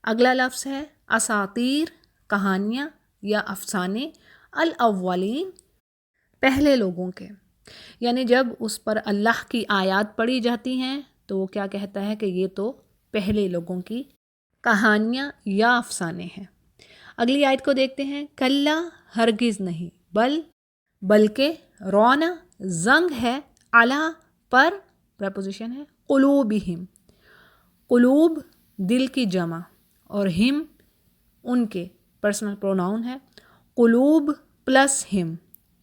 اگلا لفظ ہے اساطیر، کہانیاں یا افسانے، الاولین، پہلے لوگوں کے، یعنی جب اس پر اللہ کی آیات پڑھی جاتی ہیں تو وہ کیا کہتا ہے کہ یہ تو پہلے لوگوں کی کہانیاں یا افسانے ہیں۔ اگلی آیت کو دیکھتے ہیں، کلا، ہرگز نہیں، بلکہ، رونا، زنگ ہے، علا، پر، پریپوزیشن ہے، قلوبہم، قلوب دل کی جمع، اور ہم ان کے، پرسنل پروناؤن ہے، قلوب پلس ہم،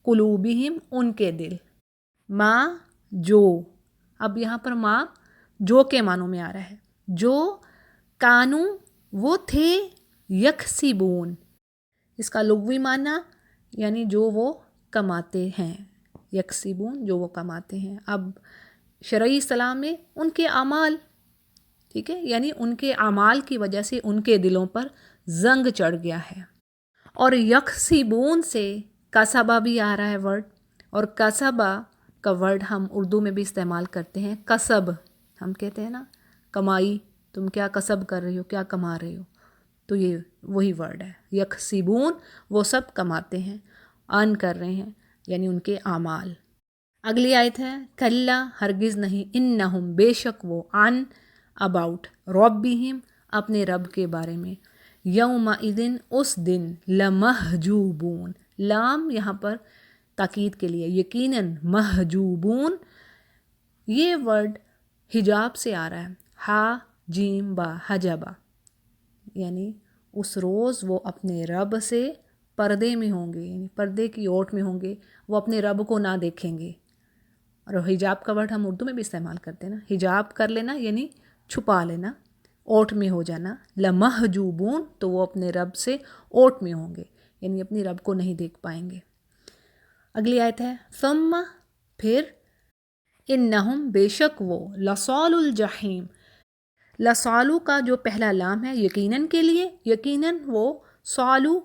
قلوبہم ان کے دل، ما جو، اب یہاں پر ما جو کے معنوں میں آ رہا ہے، جو کانو وہ تھے، یکسبون، اس کا لغوی معنی یعنی جو وہ کماتے ہیں، یکسبون جو وہ کماتے ہیں۔ اب شرعی اصطلاح میں ان کے اعمال، ٹھیک ہے، یعنی ان کے اعمال کی وجہ سے ان کے دلوں پر زنگ چڑھ گیا ہے۔ اور یکسبون سے کسبہ بھی آ رہا ہے ورڈ، اور کسبہ کا ورڈ ہم اردو میں بھی استعمال کرتے ہیں، کسب، ہم کہتے ہیں نا کمائی، تم کیا کسب کر رہی ہو، کیا کما رہی ہو، تو یہ وہی ورڈ ہے، یکسبون وہ سب کماتے ہیں، ارن کر رہے ہیں، یعنی ان کے اعمال۔ اگلی آیت ہے، کلا، ہرگز نہیں، انہم، بے شک وہ، عن، اباؤٹ، ربہم، اپنے رب کے بارے میں، یومئذ، اس دن، لمحجوبون، لام یہاں پر تاکید کے لیے، یقیناً، محجوبون، یہ ورڈ حجاب سے آ رہا ہے، ہا جیم با، حجبہ، یعنی اس روز وہ اپنے رب سے پردے میں ہوں گے، یعنی پردے کی اوٹ میں ہوں گے، وہ اپنے رب کو نہ دیکھیں گے۔ اور حجاب کا ورڈ ہم اردو میں بھی استعمال کرتے ہیں نا، حجاب کر لینا یعنی چھپا لینا، اوٹ میں ہو جانا، لمحجوبون تو وہ اپنے رب سے اوٹ میں ہوں گے، یعنی اپنی رب کو نہیں دیکھ پائیں گے۔ اگلی آیت ہے، ثم، پھر، انہم، بے شک وہ، لصال الجحیم، لصالو کا جو پہلا لام ہے یقیناً کے لیے، یقیناً وہ، صالو،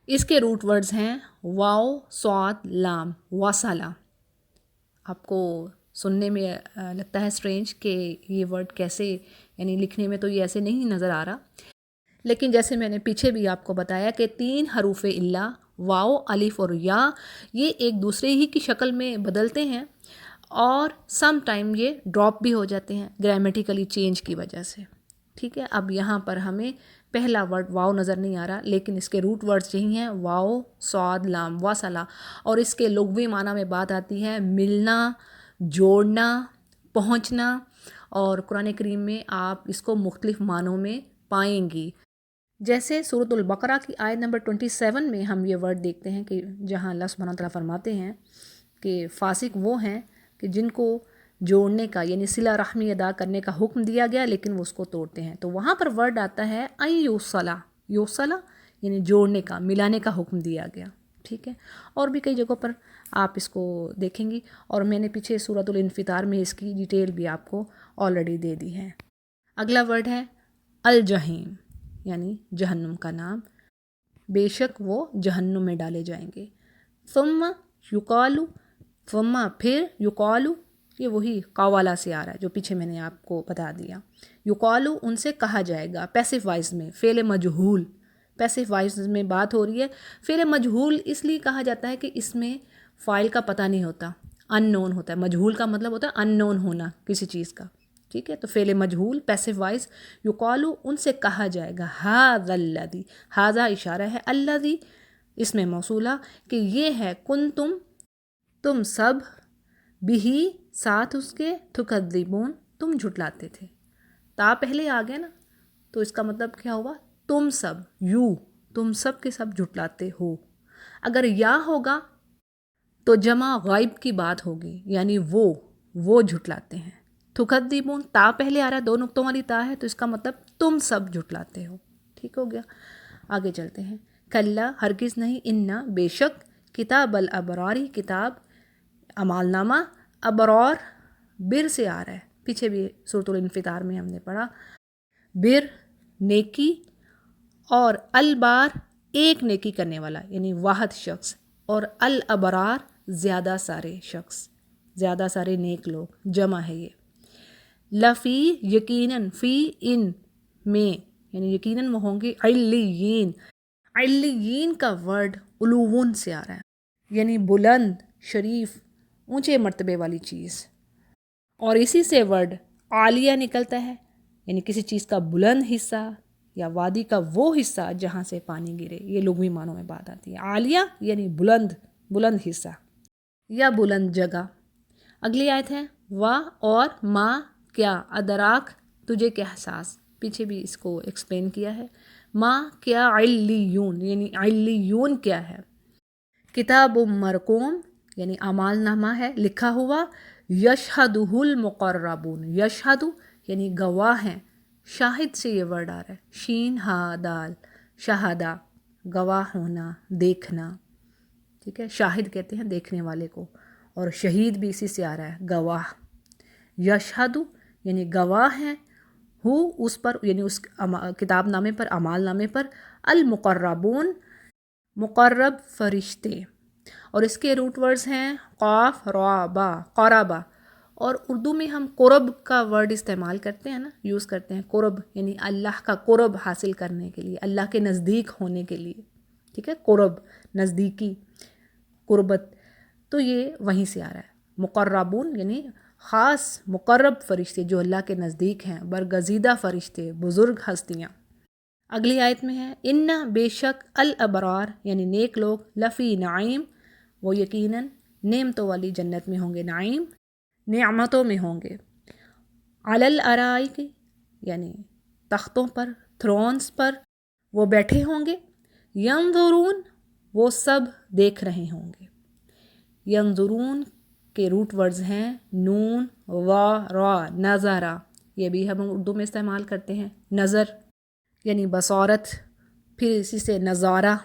اس کے روٹ ورڈز ہیں واو، صاد، لام، وصلہ۔ آپ کو سننے میں لگتا ہے اسٹرینج کہ یہ ورڈ کیسے، یعنی لکھنے میں تو یہ ایسے نہیں نظر آ رہا، لیکن جیسے میں نے پیچھے بھی آپ کو بتایا کہ 3 حروف الا، واو، الف اور یا، یہ ایک دوسرے ہی کی شکل میں بدلتے ہیں، اور سم ٹائم یہ ڈراپ بھی ہو جاتے ہیں گرامیٹیکلی چینج کی وجہ سے، ٹھیک ہے۔ اب یہاں پر ہمیں پہلا ورڈ واو نظر نہیں آ رہا، لیکن اس کے روٹ ورڈز یہی ہیں، واو، صاد، لام، وصلہ، اور اس کے لغوی معنی میں بات آتی ہے ملنا، جوڑنا، پہنچنا، اور قرآن کریم میں آپ اس کو مختلف معنوں میں پائیں گی۔ جیسے سورۃ البقرہ کی آیت نمبر 27 میں ہم یہ ورڈ دیکھتے ہیں کہ جہاں اللہ سبحانہ وتعالیٰ فرماتے ہیں کہ فاسق وہ ہیں کہ جن کو جوڑنے کا یعنی صلہ رحمی ادا کرنے کا حکم دیا گیا لیکن وہ اس کو توڑتے ہیں، تو وہاں پر ورڈ آتا ہے ان یوصلہ، یوصلہ یعنی جوڑنے کا، ملانے کا حکم دیا گیا، ٹھیک ہے۔ اور بھی کئی جگہوں پر آپ اس کو دیکھیں گی، اور میں نے پیچھے سورۃ الانفطار میں اس کی ڈیٹیل بھی آپ کو آلریڈی دے دی ہے۔ اگلا ورڈ ہے الجحیم، یعنی جہنم کا نام، بے شک وہ جہنم میں ڈالے جائیں گے۔ ثم یقالو، ثم پھر، یقالو یہ وہی قوالا سے آ رہا ہے جو پیچھے میں نے آپ کو بتا دیا، یقالو ان سے کہا جائے گا، پیسو وائز میں، فعل مجہول، پیسو وائز میں بات ہو رہی ہے۔ فعل مجہول اس لیے کہا جاتا ہے کہ اس میں فاعل کا پتہ نہیں ہوتا، ان نون ہوتا ہے، مجہول کا مطلب ہوتا ہے ان نون ہونا کسی چیز کا، ٹھیک ہے۔ تو فعل مجہول، پیسو وائز، یقالو ان سے کہا جائے گا، ھذا الذی، ھذا اشارہ ہے، الذی اس میں موصولہ کہ یہ ہے، کنتم تم سب، بہی ساتھ اس کے، تکذبون تم جھٹلاتے تھے، تا پہلے آ گیا نا، تو اس کا مطلب کیا ہوا، تم سب، یو، تم سب کے سب جھٹلاتے ہو۔ اگر یا ہوگا تو جمع غائب کی بات ہوگی، یعنی وہ جھٹلاتے ہیں۔ تکذبون، تا پہلے آ رہا ہے، 2 نقطوں والی تا ہے، تو اس کا مطلب تم سب جھٹلاتے ہو، ٹھیک ہو گیا۔ آگے چلتے ہیں، کلا، ہرگز نہیں، انا، بے شک، کتاب الابراری، کتاب اعمال نامہ، ابرار بر سے آ رہا ہے، پیچھے بھی سورۃ الانفطار میں ہم نے پڑھا، بر نیکی، اور البار ایک نیکی کرنے والا یعنی واحد شخص، اور الابرار زیادہ سارے شخص، زیادہ سارے نیک لوگ، جمع ہے یہ۔ لفی، یقیناً، فی، ان میں، یعنی یقیناً وہ ہوں گے علیین. علیین کا ورڈ علوون سے آ رہا ہے، یعنی بلند، شریف، اونچے مرتبے والی چیز. اور اسی سے ورڈ عالیہ نکلتا ہے، یعنی کسی چیز کا بلند حصہ یا وادی کا وہ حصہ جہاں سے پانی گرے. یہ لغوی معنوں میں بات آتی ہے. عالیہ یعنی بلند، بلند حصہ یا بلند جگہ. اگلی آیت ہے وا اور ما کیا ادراک تجھے کیا احساس. پیچھے بھی اس کو ایکسپلین کیا ہے. ما کیا علیون، یعنی علیون کیا ہے. کتاب مرقوم یعنی اعمال نامہ ہے لکھا ہوا. یشہدہ المقربون، یشہد یعنی گواہ ہیں. شاہد سے یہ ورڈ آ رہا ہے، شین ہا دال، شہادہ گواہ ہونا، دیکھنا. ٹھیک ہے، شاہد کہتے ہیں دیکھنے والے کو، اور شہید بھی اسی سے آ رہا ہے، گواہ. یشہد یعنی گواہ ہیں، ہو اس پر یعنی اس کتاب نامے پر، اعمال نامے پر. المقربون مقرب فرشتے، اور اس کے روٹ ورڈز ہیں قاف را با، قربا. اور اردو میں ہم قرب کا ورڈ استعمال کرتے ہیں نا، یوز کرتے ہیں. قرب یعنی اللہ کا قرب حاصل کرنے کے لیے، اللہ کے نزدیک ہونے کے لیے. ٹھیک ہے، قرب نزدیکی، قربت. تو یہ وہیں سے آ رہا ہے. مقربون یعنی خاص مقرب فرشتے جو اللہ کے نزدیک ہیں، برگزیدہ فرشتے، بزرگ ہستیاں. اگلی آیت میں ہے ان بے شک الابرار یعنی نیک لوگ لفی نعیم وہ یقیناً نعمتوں والی جنت میں ہوں گے، نعیم نعمتوں میں ہوں گے. علی الارائک یعنی تختوں پر، تھرونز پر وہ بیٹھے ہوں گے. ینظرون وہ سب دیکھ رہے ہوں گے. ینظرون کے روٹ ورڈز ہیں نون وا را، نظرہ. یہ بھی ہم اردو میں استعمال کرتے ہیں، نظر یعنی بصارت، پھر اسی سے نظارہ،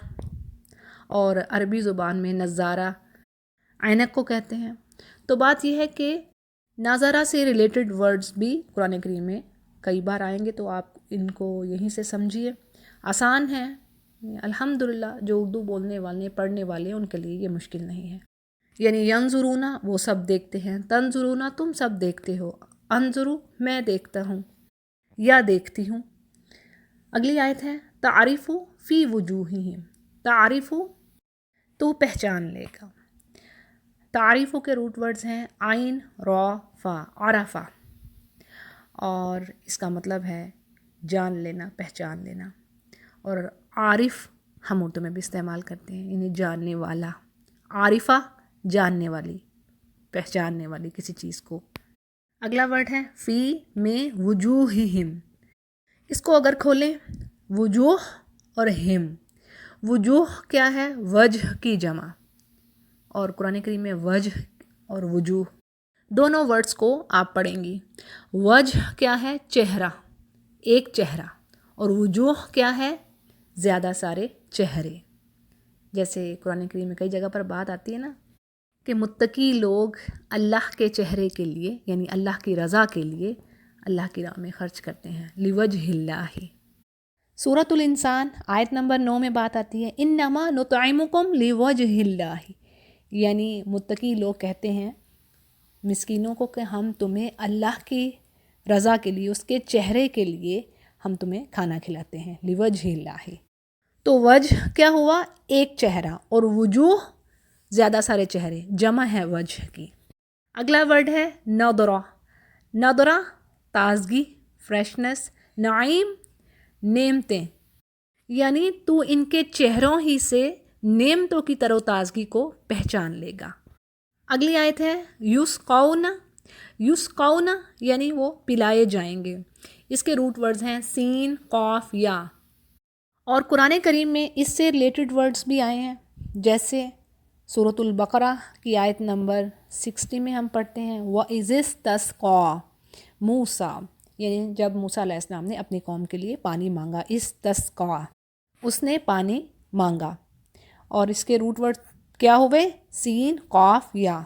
اور عربی زبان میں نظارہ عینک کو کہتے ہیں. تو بات یہ ہے کہ نظارہ سے ریلیٹڈ ورڈز بھی قرآن کریم میں کئی بار آئیں گے، تو آپ ان کو یہیں سے سمجھیے. آسان ہے الحمدللہ، جو اردو بولنے والے پڑھنے والے ان کے لیے یہ مشکل نہیں ہے. یعنی ینظرون وہ سب دیکھتے ہیں، تنظرون تم سب دیکھتے ہو، انظرو میں دیکھتا ہوں یا دیکھتی ہوں. اگلی آیت ہے تعریف فی وجوہہم، تعریف تو پہچان لے گا. تعریفوں کے روٹ ورڈز ہیں عین را فا، عرفہ، اور اس کا مطلب ہے جان لینا، پہچان لینا. اور عارف ہم اردو میں بھی استعمال کرتے ہیں، یعنی جاننے والا. عارفہ جاننے والی، پہچاننے والی کسی چیز کو. اگلا ورڈ ہے فی میں وجوہہم. اس کو اگر کھولیں، وجوہ اور ہم. وجوہ کیا ہے؟ وجہ کی جمع. اور قرآن کریم میں وجہ اور وجوہ دونوں ورڈز کو آپ پڑھیں گی. وجہ کیا ہے؟ چہرہ، ایک چہرہ. اور وجوہ کیا ہے؟ زیادہ سارے چہرے. جیسے قرآن کریم میں کئی جگہ پر بات آتی ہے نا کہ متقی لوگ اللہ کے چہرے کے لیے، یعنی اللہ کی رضا کے لیے اللہ کی راہ میں خرچ کرتے ہیں. لوجہ اللہ. سورۃ الانسان آیت نمبر 9 میں بات آتی ہے انما نطعمکم لوجہ اللہ، یعنی متقی لوگ کہتے ہیں مسکینوں کو کہ ہم تمہیں اللہ کی رضا کے لیے، اس کے چہرے کے لیے ہم تمہیں کھانا کھلاتے ہیں. لوجہ اللہ. تو وجہ کیا ہوا؟ ایک چہرہ، اور وجوہ زیادہ سارے چہرے، جمع ہے وجہ کی. اگلا ورڈ ہے نضرہ. نضرہ تازگی، فریشنس. نعیم نعمتیں، یعنی تو ان کے چہروں ہی سے نعمتوں کی تر و تازگی کو پہچان لے گا. اگلی آیت ہے یسقون. یسقون یعنی وہ پلائے جائیں گے. اس کے روٹ ورڈز ہیں سین قاف یا. اور قرآن کریم میں اس سے ریلیٹڈ ورڈز بھی آئے ہیں، جیسے سورۃ البقرہ کی آیت نمبر 60 میں ہم پڑھتے ہیں وَإِذِ اسْتَسْقَىٰ مُوسیٰ، یعنی جب موسیٰ علیہ السلام نے اپنی قوم کے لیے پانی مانگا. استسقا، اس نے پانی مانگا. اور اس کے روٹ ورڈ کیا ہوئے؟ سین قاف یا.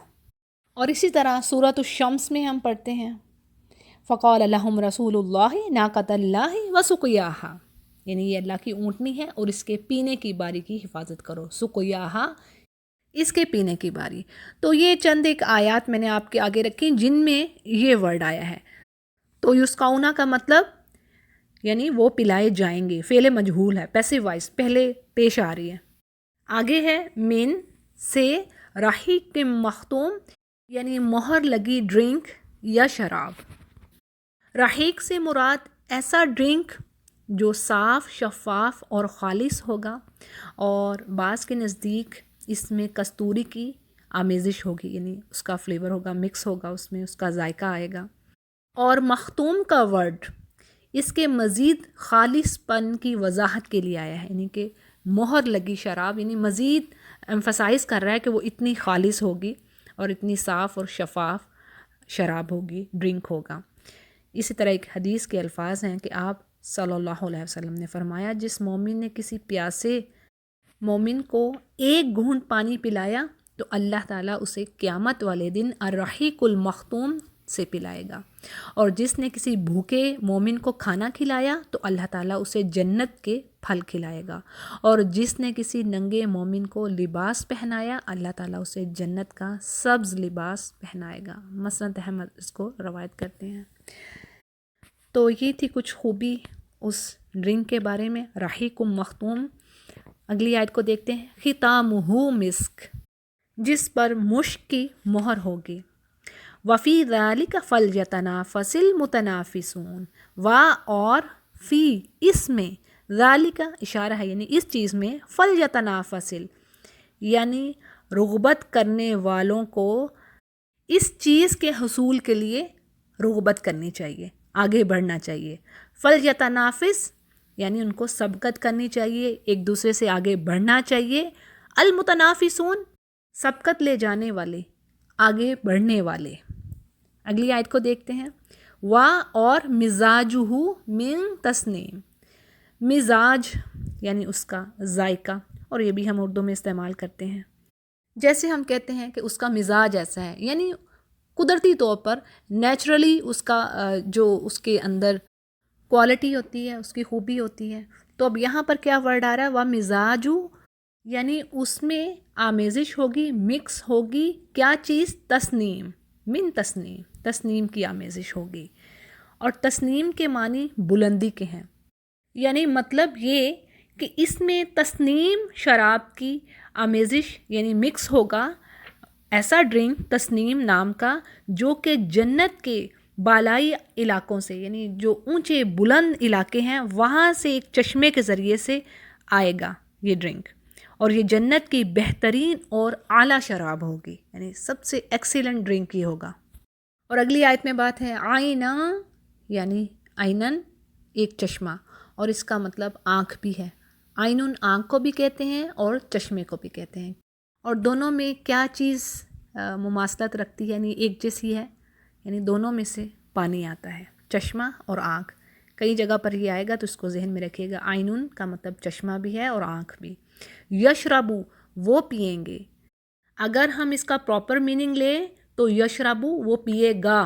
اور اسی طرح سورۃ الشمس میں ہم پڑھتے ہیں فقال لهم رسول اللہ ناقۃ اللہ وسقیاہا، یعنی یہ اللہ کی اونٹنی ہے اور اس کے پینے کی باری کی حفاظت کرو. سقیاہا اس کے پینے کی باری. تو یہ چند ایک آیات میں نے آپ کے آگے رکھی جن میں یہ ورڈ آیا ہے. تو یسقونا کا مطلب یعنی وہ پلائے جائیں گے، فعل مجہول ہے، پیسو وائس پہلے پیش آ رہی ہے۔ آگے ہے من سے رحیق مختوم، یعنی مہر لگی ڈرنک یا شراب۔ رحیق سے مراد ایسا ڈرنک جو صاف، شفاف اور خالص ہوگا، اور بعض کے نزدیک اس میں کستوری کی آمیزش ہوگی، یعنی اس کا فلیور ہوگا، مکس ہوگا، اس میں اس کا ذائقہ آئے گا۔ اور مختوم کا ورڈ اس کے مزید خالص پن کی وضاحت کے لیے آیا ہے، یعنی کہ مہر لگی شراب، یعنی مزید ایمفسائز کر رہا ہے کہ وہ اتنی خالص ہوگی اور اتنی صاف اور شفاف شراب ہوگی، ڈرنک ہوگا۔ اسی طرح ایک حدیث کے الفاظ ہیں کہ آپ صلی اللہ علیہ وسلم نے فرمایا، جس مومن نے کسی پیاسے مومن کو ایک گھونٹ پانی پلایا تو اللہ تعالیٰ اسے قیامت والے دن الرحیق المختوم سے پلائے گا، اور جس نے کسی بھوکے مومن کو کھانا کھلایا تو اللہ تعالیٰ اسے جنت کے پھل کھلائے گا، اور جس نے کسی ننگے مومن کو لباس پہنایا اللہ تعالیٰ اسے جنت کا سبز لباس پہنائے گا۔ مسند احمد اس کو روایت کرتے ہیں۔ تو یہ تھی کچھ خوبی اس ڈرنک کے بارے میں، رحیق مختوم۔ اگلی آیت کو دیکھتے ہیں، ختامہ مسک، جس پر مشک کی مہر ہوگی۔ وفی ذالک فلیتنافس المتنافسون، اور فی اس میں، ذالک اشارہ ہے یعنی اس چیز میں، فلیتنافس یعنی رغبت کرنے والوں کو اس چیز کے حصول کے لیے رغبت کرنی چاہیے، آگے بڑھنا چاہیے۔ فلیتنافس یعنی ان کو سبقت کرنی چاہیے، ایک دوسرے سے آگے بڑھنا چاہیے۔ المتنافسون سبقت لے جانے والے، آگے بڑھنے والے۔ اگلی آیت کو دیکھتے ہیں، اور مزاجہ من تسنیم، مزاج یعنی اس کا ذائقہ، اور یہ بھی ہم اردو میں استعمال کرتے ہیں۔ جیسے ہم کہتے ہیں کہ اس کا مزاج ایسا ہے، یعنی قدرتی طور پر نیچرلی اس کا جو اس کے اندر کوالٹی ہوتی ہے، اس کی خوبی ہوتی ہے۔ تو اب یہاں پر کیا ورڈ آ رہا ہے، وہ مزاجو، یعنی اس میں آمیزش ہوگی، مکس ہوگی، کیا چیز، تسنیم، من تسنیم، تسنیم کی آمیزش ہوگی۔ اور تسنیم کے معنی بلندی کے ہیں، یعنی مطلب یہ کہ اس میں تسنیم شراب کی آمیزش یعنی مکس ہوگا، ایسا ڈرنک تسنیم نام کا جو کہ جنت کے بالائی علاقوں سے، یعنی جو اونچے بلند علاقے ہیں وہاں سے ایک چشمے کے ذریعے سے آئے گا یہ ڈرنک، اور یہ جنت کی بہترین اور اعلیٰ شراب ہوگی، یعنی سب سے ایکسیلنٹ ڈرنک یہ ہوگا۔ اور اگلی آیت میں بات ہے آئینہ، یعنی آئینن ایک چشمہ، اور اس کا مطلب آنکھ بھی ہے۔ آئینن آنکھ کو بھی کہتے ہیں اور چشمے کو بھی کہتے ہیں، اور دونوں میں کیا چیز مماثلت رکھتی ہے، یعنی ایک جیسی ہے، یعنی دونوں میں سے پانی آتا ہے، چشمہ اور آنکھ۔ کئی جگہ پر یہ آئے گا تو اس کو ذہن میں رکھیے گا، آئینن کا مطلب چشمہ بھی ہے اور آنکھ بھی۔ یشربو وہ پئیں گے، اگر ہم اس کا پراپر میننگ لیں تو یشربو وہ پیے گا،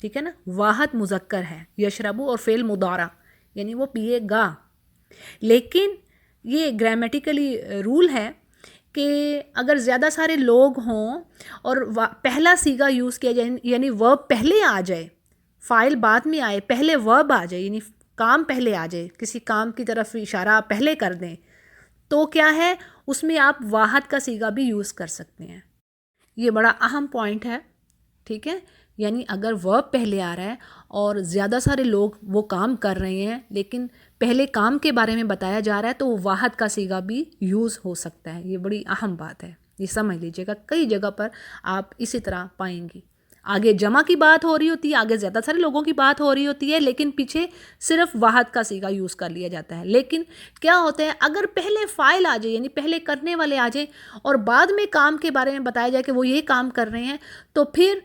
ٹھیک ہے نا، واحد مذکر ہے یشربو اور فعل مضارع، یعنی وہ پیے گا۔ لیکن یہ گرامیٹیکلی رول ہے کہ اگر زیادہ سارے لوگ ہوں اور پہلا صیغہ یوز کیا جائے، یعنی ورب پہلے آ جائے، فاعل بعد میں آئے، پہلے ورب آ جائے، یعنی کام پہلے آ جائے، کسی کام کی طرف اشارہ پہلے کر دیں، تو کیا ہے اس میں آپ واحد کا صیغہ بھی یوز کر سکتے ہیں۔ یہ بڑا اہم پوائنٹ ہے، ٹھیک ہے، یعنی اگر ورب پہلے آ رہا ہے اور زیادہ سارے لوگ وہ کام کر رہے ہیں لیکن پہلے کام کے بارے میں بتایا جا رہا ہے تو وہ واحد کا صیغہ بھی یوز ہو سکتا ہے۔ یہ بڑی اہم بات ہے، یہ سمجھ لیجیے گا، کئی جگہ پر آپ اسی طرح پائیں گی۔ آگے جمع کی بات ہو رہی ہوتی ہے، آگے زیادہ سارے لوگوں کی بات ہو رہی ہوتی ہے، لیکن پیچھے صرف واحد کا صیغہ یوز کر لیا جاتا ہے۔ لیکن کیا ہوتا ہے، اگر پہلے فاعل آ جائے، یعنی پہلے کرنے والے آ جائیں، اور بعد میں کام کے بارے میں بتایا جائے کہ وہ یہ کام کر رہے ہیں، تو پھر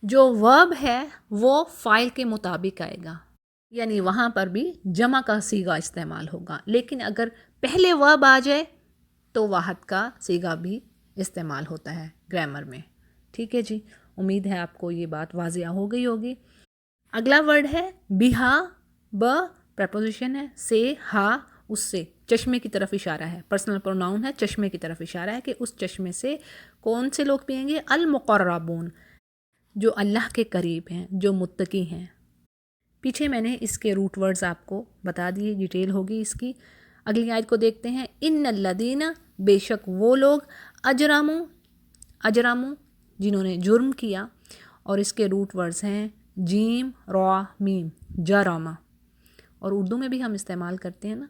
جو ورب ہے وہ فاعل کے مطابق آئے گا، یعنی وہاں پر بھی جمع کا صیغہ استعمال ہوگا۔ لیکن اگر پہلے ورب آ جائے تو واحد کا صیغہ بھی استعمال ہوتا ہے گرامر میں، ٹھیک ہے جی۔ امید ہے آپ کو یہ بات واضح ہو گئی ہوگی۔ اگلا ورڈ ہے بہا، ب پریپوزیشن ہے، سے، ہا اس سے، چشمے کی طرف اشارہ ہے، پرسنل پروناؤن ہے، چشمے کی طرف اشارہ ہے کہ اس چشمے سے کون سے لوگ پئیں گے، المقربون، جو اللہ کے قریب ہیں، جو متقی ہیں۔ پیچھے میں نے اس کے روٹ ورڈز آپ کو بتا دیے، ڈیٹیل ہوگی اس کی۔ اگلی آیت کو دیکھتے ہیں، ان الذین، بے شک وہ لوگ، اجرموا جنہوں نے جرم کیا، اور اس کے روٹ ورڈز ہیں جیم را میم، جرامہ، اور اردو میں بھی ہم استعمال کرتے ہیں نا،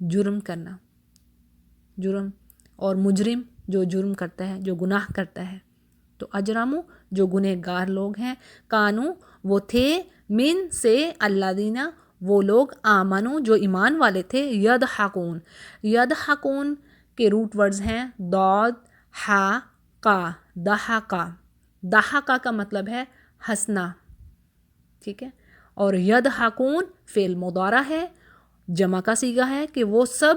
جرم کرنا، جرم، اور مجرم جو جرم کرتا ہے، جو گناہ کرتا ہے۔ تو اجرموا جو گنہگار لوگ ہیں، کانو وہ تھے، من سے، الذین وہ لوگ، آمنو جو ایمان والے تھے، یضحکون، یضحکون کے روٹ ورڈز ہیں ضاد، حا، قا، ضحکا، ضحکا کا مطلب ہے ہنسنا، ٹھیک ہے، اور یضحکون فعل مضارع ہے، جمع کا صیغہ ہے کہ وہ سب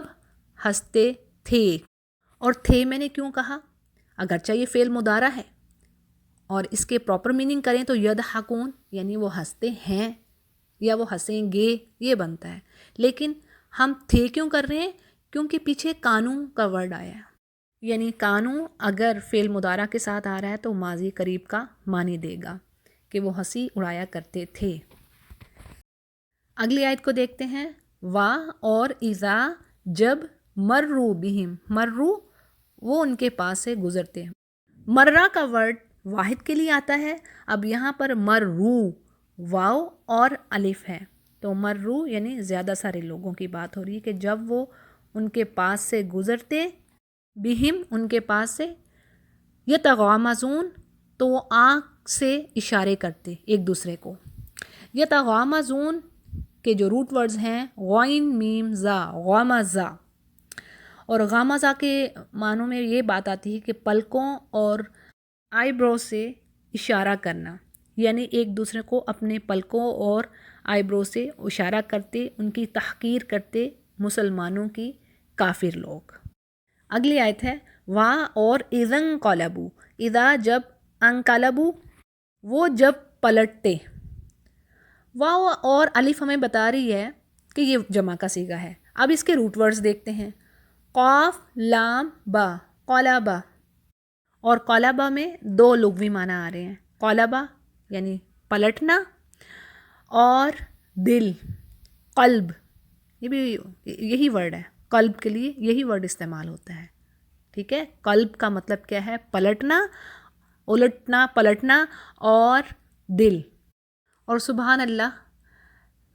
ہنستے تھے۔ اور تھے میں نے کیوں کہا؟ اگرچہ یہ فعل مضارع ہے اور اس کے پراپر میننگ کریں تو یضحکون یعنی وہ ہنستے ہیں یا وہ ہنسیں گے، یہ بنتا ہے، لیکن ہم تھے کیوں کر رہے ہیں؟ کیونکہ پیچھے کانو کا ورڈ آیا ہے، یعنی کانو اگر فعل مضارع کے ساتھ آ رہا ہے تو ماضی قریب کا معنی دے گا کہ وہ ہنسی اڑایا کرتے تھے۔ اگلی آیت کو دیکھتے ہیں، وا اور اذا جب، مرو بہم، مرو وہ ان کے پاس سے گزرتے ہیں۔ مرہ کا ورڈ واحد کے لیے آتا ہے، اب یہاں پر مرو واو اور الف ہے، تو مرو یعنی زیادہ سارے لوگوں کی بات ہو رہی ہے کہ جب وہ ان کے پاس سے گزرتے، بہم ان کے پاس سے، یتغامزون تو وہ آنکھ سے اشارے کرتے ایک دوسرے کو۔ یتغامزون کے جو روٹ ورڈز ہیں غین میم زا، غمزہ، اور غمزہ کے معنوں میں یہ بات آتی ہے کہ پلکوں اور آئی برو سے اشارہ کرنا، یعنی ایک دوسرے کو اپنے پلکوں اور آئی برو سے اشارہ کرتے، ان کی تحقیر کرتے مسلمانوں کی کافر لوگ۔ اگلی آیت ہے، وا اور اذا انقلبوا، اذا جب، انقلبوا وہ جب پلٹتے، واو اور الف ہمیں بتا رہی ہے کہ یہ جمع کا صیغہ ہے۔ اب اس کے روٹ ورڈز دیکھتے ہیں، قاف لام با، قلبہ، اور قلبہ میں دو لغوی معنی آ رہے ہیں، قلبہ یعنی پلٹنا، اور دل، قلب، یہ بھی یہی ورڈ ہے، قلب کے لیے یہی ورڈ استعمال ہوتا ہے، ٹھیک ہے۔ قلب کا مطلب کیا ہے؟ پلٹنا، الٹنا، پلٹنا، اور دل۔ اور سبحان اللہ،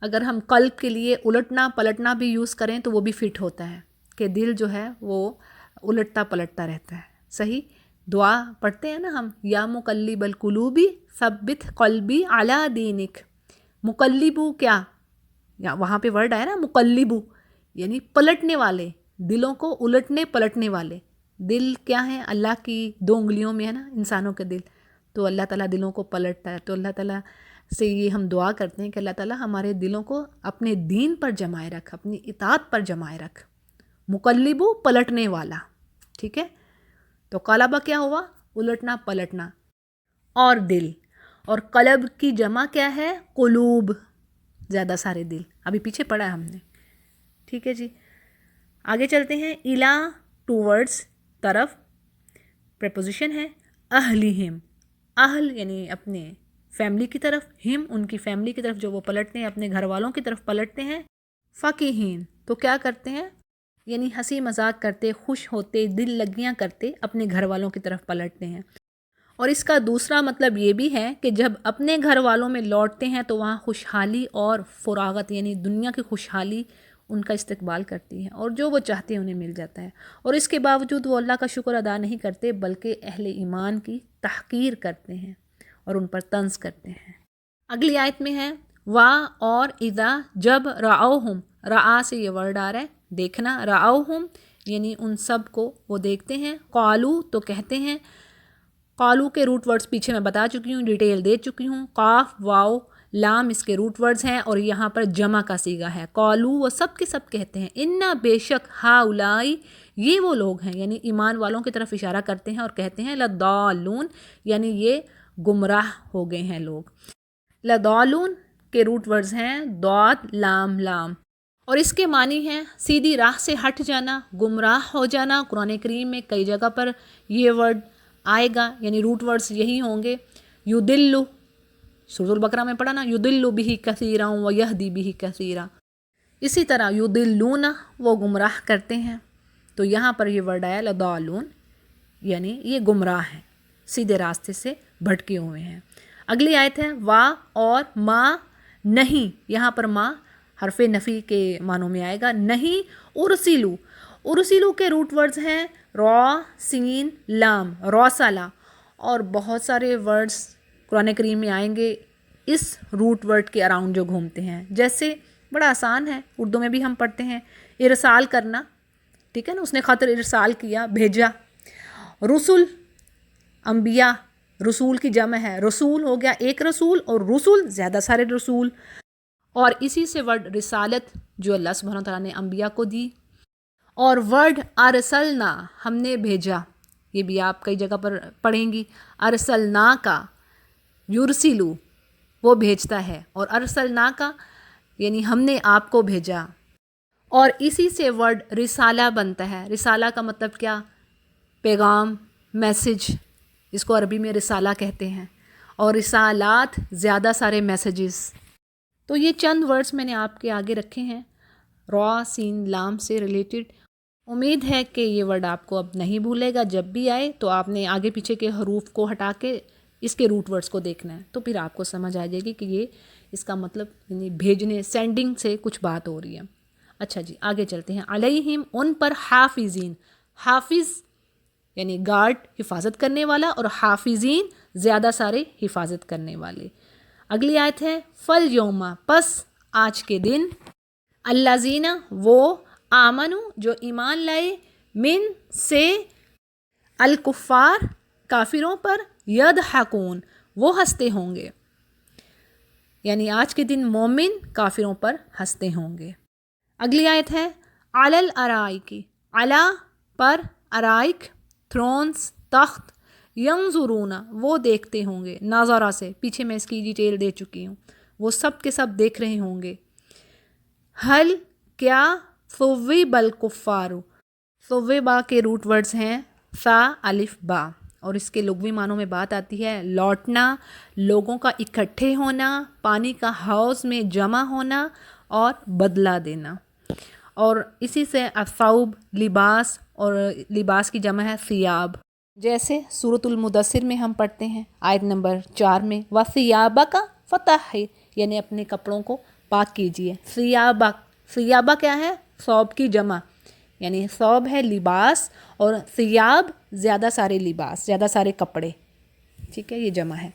اگر ہم قلب کے لیے الٹنا پلٹنا بھی یوز کریں تو وہ بھی فٹ ہوتا ہے کہ دل جو ہے وہ الٹتا پلٹتا رہتا ہے، صحیح۔ دعا پڑھتے ہیں نا ہم، یا مقلب القلوب ثبت قلبی علی دینک، مقلبو کیا، یا وہاں پہ ورڈ آیا نا مقلبو، یعنی پلٹنے والے، دلوں کو الٹنے پلٹنے والے۔ دل کیا ہے؟ اللہ کی 2 انگلیوں میں ہے نا انسانوں کے دل، تو اللہ تعالیٰ دلوں کو پلٹتا ہے۔ تو اللہ تعالیٰ سے یہ ہم دعا کرتے ہیں کہ اللہ تعالیٰ ہمارے دلوں کو اپنے دین پر جمائے رکھ، اپنی اطاعت پر جمائے رکھ۔ مقلبو پلٹنے والا، ٹھیک ہے۔ تو قلبہ کیا ہوا؟ الٹنا پلٹنا، اور دل، اور قلب کی جمع کیا ہے؟ قلوب، زیادہ سارے دل، ابھی پیچھے پڑھا ہے ہم نے، ٹھیک ہے جی۔ آگے چلتے ہیں، الا ٹورڈز طرف، پریپوزیشن ہے، اہلہم، اہل یعنی اپنے فیملی کی طرف، ہم ان کی فیملی کی طرف جو وہ پلٹتے ہیں، اپنے گھر والوں کی طرف پلٹتے ہیں، فقیہین تو کیا کرتے ہیں؟ یعنی ہنسی مذاق کرتے، خوش ہوتے، دل لگیاں کرتے، اپنے گھر والوں کی طرف پلٹتے ہیں۔ اور اس کا دوسرا مطلب یہ بھی ہے کہ جب اپنے گھر والوں میں لوٹتے ہیں تو وہاں خوشحالی اور فراغت یعنی دنیا کی خوشحالی ان کا استقبال کرتی ہے، اور جو وہ چاہتے ہیں انہیں مل جاتا ہے، اور اس کے باوجود وہ اللہ کا شکر ادا نہیں کرتے بلکہ اہل ایمان کی تحقیر کرتے ہیں اور ان پر طنز کرتے ہیں۔ اگلی آیت میں ہے، وا اور اذا جب، رعوہم، رعا سے یہ ورڈ آ رہا ہے دیکھنا، رعوہم یعنی ان سب کو وہ دیکھتے ہیں، قالو تو کہتے ہیں، قالو کے روٹ ورڈز پیچھے میں بتا چکی ہوں، ڈیٹیل دے چکی ہوں، قاف واو لام اس کے روٹ ورڈز ہیں، اور یہاں پر جمع کا صیغہ ہے، قالو وہ سب کے سب کہتے ہیں، انا بے شک، ہاؤلائی یہ وہ لوگ ہیں، یعنی ایمان والوں کی طرف اشارہ کرتے ہیں اور کہتے ہیں، لضالون یعنی یہ گمراہ ہو گئے ہیں لوگ۔ لضالون کے روٹ ورڈز ہیں ضاد لام لام، اور اس کے معنی ہیں سیدھی راہ سے ہٹ جانا، گمراہ ہو جانا۔ قرآن کریم میں کئی جگہ پر یہ ورڈ آئے گا، یعنی روٹ ورڈز یہی ہوں گے، یدلو سورۃ البقرہ میں پڑھا نا، یضل بہ کثیرا و یہدی بہ کثیرا. اسی طرح یضلون وہ گمراہ کرتے ہیں، تو یہاں پر یہ ورڈ آیا لضالون، یعنی یہ گمراہ ہیں، سیدھے راستے سے بھٹکے ہوئے ہیں. اگلی آیت ہے وا اور ما نہیں. یہاں پر ما حرف نفی کے معنوں میں آئے گا. نہیں ارسلو. ارسلو کے روٹ ورڈز ہیں را سین لام، روسلا. اور بہت سارے ورڈز قرآن کریم میں آئیں گے اس روٹ ورڈ کے اراؤنڈ جو گھومتے ہیں. جیسے بڑا آسان ہے، اردو میں بھی ہم پڑھتے ہیں ارسال کرنا، ٹھیک ہے نا، اس نے خط ارسال کیا، بھیجا. رسول انبیاء، رسول کی جمع ہے، رسول ہو گیا ایک رسول، اور رسول زیادہ سارے رسول. اور اسی سے ورڈ رسالت جو اللہ سبحانہ تعالیٰ نے انبیاء کو دی. اور ورڈ ارسلنا ہم نے بھیجا، یہ بھی آپ کئی جگہ پر پڑھیں گی. ارسلنا کا یرسلو وہ بھیجتا ہے، اور ارسلنا کا یعنی ہم نے آپ کو بھیجا. اور اسی سے ورڈ رسالہ بنتا ہے. رسالہ کا مطلب کیا؟ پیغام، میسج، اس کو عربی میں رسالہ کہتے ہیں. اور رسالات زیادہ سارے میسیجز. تو یہ چند ورڈز میں نے آپ کے آگے رکھے ہیں را سین لام سے ریلیٹڈ. امید ہے کہ یہ ورڈ آپ کو اب نہیں بھولے گا. جب بھی آئے تو آپ نے آگے پیچھے کے حروف کو ہٹا کے اس کے روٹ ورڈز کو دیکھنا ہے، تو پھر آپ کو سمجھ آ جائے گی کہ یہ اس کا مطلب یعنی بھیجنے، سینڈنگ سے کچھ بات ہو رہی ہے. اچھا جی آگے چلتے ہیں. علیہم ان پر حافظین. حافظ یعنی گارڈ، حفاظت کرنے والا، اور حافظین زیادہ سارے حفاظت کرنے والے. اگلی آیت ہے فالیوم پس آج کے دن، الذین وہ، آمنو جو ایمان لائے، من سے، الکفار کافروں پر، یضحکون وہ ہنستے ہوں گے. یعنی آج کے دن مومن کافروں پر ہنستے ہوں گے. اگلی آیت ہے علی الارائک. علی پر، ارائک تھرونز تخت، ینظرون وہ دیکھتے ہوں گے، ناظرہ سے پیچھے میں اس کی ڈیٹیل دے چکی ہوں، وہ سب کے سب دیکھ رہے ہوں گے. حل کیا، ثوب الکفار. ثوبا کے روٹ ورڈز ہیں فا الف با، اور اس کے لغوی معنوں میں بات آتی ہے لوٹنا، لوگوں کا اکٹھے ہونا، پانی کا حوض میں جمع ہونا، اور بدلہ دینا. اور اسی سے الثوب لباس، اور لباس کی جمع ہے ثیاب. جیسے سورۃ المدثر میں ہم پڑھتے ہیں آیت نمبر 4 میں وَثِيَابَكَ فَطَہِّرْ یعنی اپنے کپڑوں کو پاک کیجیے. ثیابہ کیا ہے؟ ثوب کی جمع، یعنی ثوب ہے لباس، اور ثیاب زیادہ سارے لباس، زیادہ سارے کپڑے، ٹھیک ہے، یہ جمع ہے.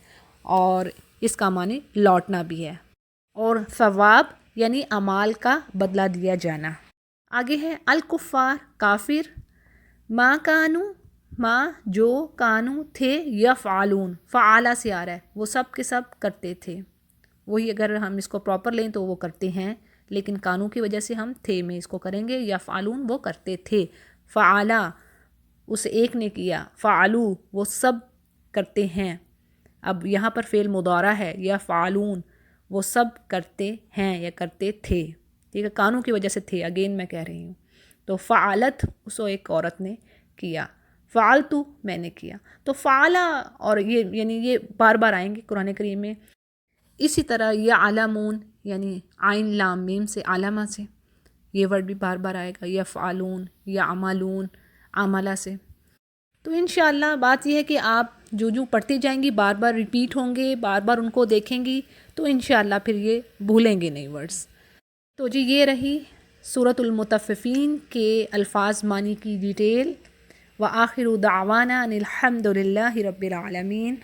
اور اس کا معنی لوٹنا بھی ہے. اور ثواب یعنی اعمال کا بدلہ دیا جانا. آگے ہے الکفار کافر، ما کانو ما جو، کانو تھے، یفعلون فعالہ سے آ رہا ہے، وہ سب کے سب کرتے تھے. وہی اگر ہم اس کو پراپر لیں تو وہ کرتے ہیں، لیکن کانو کی وجہ سے ہم تھے میں اس کو کریں گے. یفعلون وہ کرتے تھے، فعالہ اس ایک نے کیا، فعلو وہ سب کرتے ہیں. اب یہاں پر فعل مضارع ہے، یفعلون وہ سب کرتے ہیں یا کرتے تھے، ٹھیک ہے، کانوں کی وجہ سے تھے، اگین میں کہہ رہی ہوں. تو فعالت اس ایک عورت نے کیا، فعلتو میں نے کیا. تو فعلا، اور یہ یعنی یہ بار بار آئیں گے قرآن کریم میں. اسی طرح یعلمون یعنی عین لام میم سے، علامہ سے، یہ ورڈ بھی بار بار آئے گا. یفعلون، یعملون عملہ سے. تو انشاءاللہ بات یہ ہے کہ آپ جو پڑھتے جائیں گی بار بار ریپیٹ ہوں گے، بار بار ان کو دیکھیں گی، تو انشاءاللہ پھر یہ بھولیں گے نہیں ورڈز. تو جی یہ رہی سورۃ المطففین کے الفاظ معنی کی ڈیٹیل. وآخر دعوانا ان الحمد للہ رب العالمین.